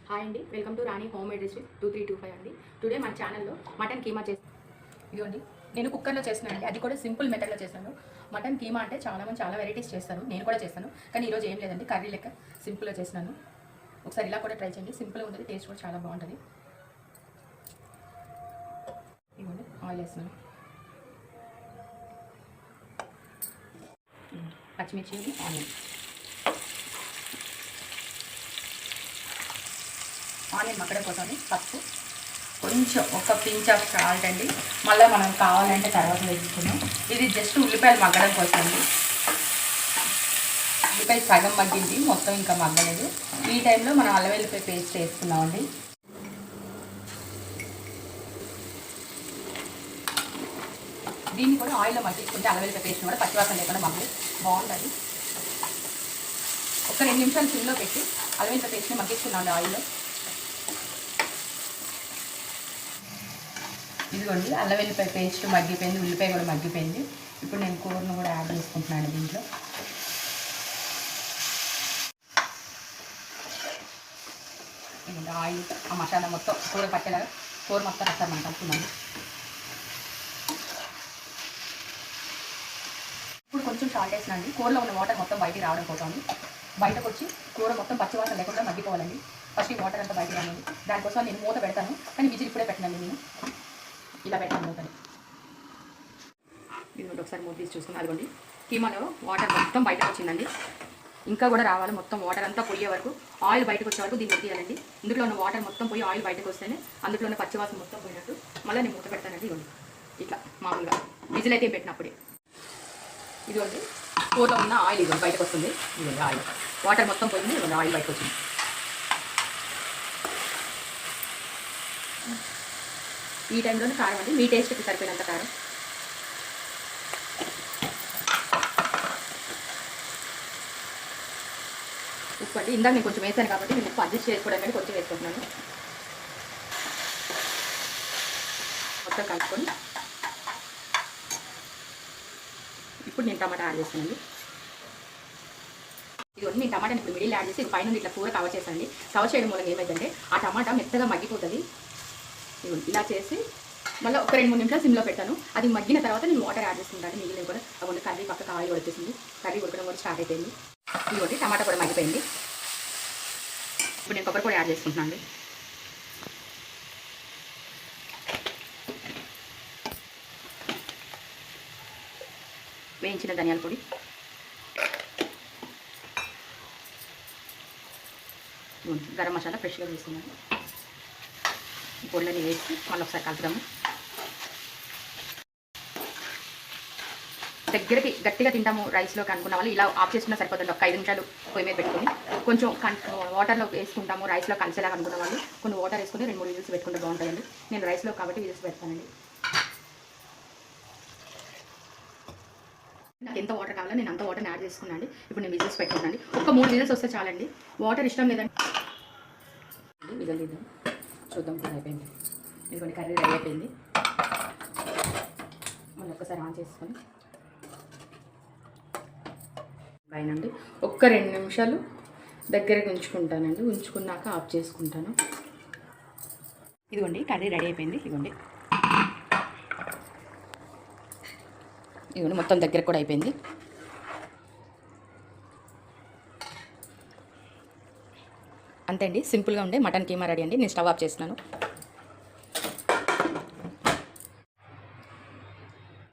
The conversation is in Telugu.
హాయ్ అండి, welcome to Rani home made recipe 2325 అండి. టుడే మన ఛానల్లో మటన్ కీమా ఇదిగోండి. నేను కుక్కర్లో చేస్తున్నాను అండి, అది కూడా సింపుల్ మెథడ్లో చేస్తాను. మటన్ కీమా అంటే చాలామంది చాలా వెరైటీస్ చేస్తారు, నేను కూడా చేస్తాను. కానీ ఈరోజు ఏం లేదండి, కర్రీ లెక్క సింపుల్గా చేస్తున్నాను. ఒకసారి ఇలా కూడా ట్రై చేయండి, సింపుల్గా ఉంటుంది, టేస్ట్ కూడా చాలా బాగుంటుంది. ఇదిగోండి, ఆయిల్ వేస్తున్నాను, పచ్చిమిర్చి, ఆనియన్ మగ్గడం కోసం పసుపు, కొంచెం ఒక పించ్ ఆఫ్ సాల్ట్ అండి. మళ్ళీ మనం కావాలంటే తర్వాత వేసుకున్నాం. ఇది జస్ట్ ఉల్లిపాయలు మగ్గడం కోసం అండి. ఉల్లిపాయ సగం మగ్గింది, మొత్తం ఇంకా మగ్గలేదు. ఈ టైంలో మనం అల్లం వెల్లిపాయ పేస్ట్ వేసుకున్నామండి. దీన్ని కూడా ఆయిల్లో మగ్గించుకుంటే అల్లం వెల్లిపాయ పేస్ట్ కూడా పచ్చివాసన లేకుండా మగ్గి బాగుంటుంది. ఒక 2 నిమిషాలు సిమ్లో పెట్టి అల్లం వెల్లిపాయ పేస్ట్ని మగ్గించుకున్నామండి ఆయిల్లో. ఇదిగోండి, అల్లం వెల్లిపాయ పేస్ట్ మగ్గిపోయింది, ఉల్లిపాయ కూడా మగ్గిపోయింది. ఇప్పుడు నేను కూరను కూడా యాడ్ చేసుకుంటున్నాను దీంట్లో. ఆయిల్, ఆ మసాలా మొత్తం కూర పట్టేలాగా కూర మొత్తం ఒకసారి మనం కలుపుతున్నాము. ఇప్పుడు కొంచెం సాల్ట్ వేసినండి, కూరలో ఉన్న వాటర్ మొత్తం బయటికి రావడం కోసం. బయటకు వచ్చి కూర మొత్తం పచ్చివాసన లేకుండా మగ్గిపోవాలండి. ఫస్ట్ ఈ వాటర్ అంతా బయటికి రావాలి. దానికోసం నేను మూత పెడతాను, కానీ విజిల్ ఇప్పుడే పెట్టినండి నేను. ఇలా పెట్టాను మూతని. ఇది ఒకసారి మూత తీసి చూసుకుని, అదిగోండి కీమాలో వాటర్ మొత్తం బయటకు వచ్చిందండి. ఇంకా కూడా రావాలి, మొత్తం వాటర్ అంతా పోయే వరకు, ఆయిల్ బయటకు వచ్చే వరకు దీన్ని తీయాలండి. ఇందులో ఉన్న వాటర్ మొత్తం పోయి ఆయిల్ బయటకు వస్తేనే అందులో ఉన్న పచ్చివాసన మొత్తం పోయినట్టు. మళ్ళీ నేను మూత పెడతానండి. ఇదిగోండి ఇట్లా మామూలుగా విజిల్ అయితే పెట్టినప్పుడే. ఇదిగోండి కూరలో ఉన్న ఆయిల్ ఇదిగోండి బయటకు వస్తుంది. ఇదిగోండి ఆయిల్, వాటర్ మొత్తం పోయింది, ఇదిగోండి ఆయిల్ బయటకు వచ్చింది. ఈ టైంలోనే కారం అండి, మీ టేస్ట్కి సరిపోయినంత కారం. ఉప్పు అండి, ఇందాక నేను కొంచెం వేసాను కాబట్టి నేను ఉప్పు అడ్జస్ట్ చేసుకోవడానికి కొంచెం వేసుకుంటున్నాను. మొత్తం కలుపుకొని ఇప్పుడు నేను టమాటా యాడ్ చేస్తానండి. ఇదిగోండి, నేను టమాటాని ఇప్పుడు మిడిల్ యాడ్ చేసి పైన ఇట్లా కూర కవర్ చేస్తానండి. కవర్ చేయడం మూలంగా ఏమైందంటే ఆ టమాటా మెత్తగా మగ్గిపోతుంది. ఇలా చేసి మళ్ళీ ఒక 2-3 నిమిషాలు సిమ్లో పెట్టాను. అది మగ్గిన తర్వాత నేను వాటర్ యాడ్ చేసుకుంటాను. మిగిలిన కూడా అవ్వండి, కర్రీ పక్కకు ఆయిల్ వచ్చేసింది, కర్రీ ఉడకడం కూడా స్టార్ట్ అయిపోయింది. ఇదిగోండి టమాటా కూడా మగ్గిపోయింది. ఇప్పుడు నేను కొబ్బరి పొడి యాడ్ చేసుకుంటున్నాను అండి. వేయించిన ధనియాల పొడి, గరం మసాలా ఫ్రెష్గా వేస్తున్నాను. పొడిని వేసి మళ్ళీ ఒకసారి కలుపుదాము. దగ్గరికి గట్టిగా తింటాము రైస్లోకి అనుకున్న వాళ్ళు ఇలా ఆఫ్ చేసుకున్నా సరిపోతుంది. ఒక 5 నిమిషాలు పొయ్యి మీద పెట్టుకొని కొంచెం వాటర్లో వేసుకుంటాము రైస్లో కలిసేలాగా అనుకున్న వాళ్ళు కొన్ని వాటర్ వేసుకొని 2-3 విజిల్స్ పెట్టుకుంటే బాగుంటుందండి. నేను రైస్లో కాబట్టి విజిల్స్ పెడతానండి. నాకు ఎంత వాటర్ కావాలో నేను అంత వాటర్ని యాడ్ చేసుకున్నాను. ఇప్పుడు నేను విజిల్స్ పెట్టుకున్నాను. ఒక 3 విజిల్స్ వస్తే చాలండి. వాటర్ ఇష్టం లేదండి. విజిల్ తీద్దాం, చూద్దాం. కూర అయిపోయింది, ఇదిగోండి కర్రీ రెడీ అయిపోయింది. మళ్ళీ ఒక్కసారి ఆన్ చేసుకొని పైనండి ఒక్క 2 నిమిషాలు దగ్గరికి ఉంచుకుంటానండి. ఉంచుకున్నాక ఆఫ్ చేసుకుంటాను. ఇదిగోండి కర్రీ రెడీ అయిపోయింది. ఇదిగోండి మొత్తం దగ్గర కూడా అయిపోయింది. అంతే అండి, సింపుల్గా ఉండే మటన్ కీమా రెడీ అండి. నేను స్టవ్ ఆఫ్ చేస్తున్నాను.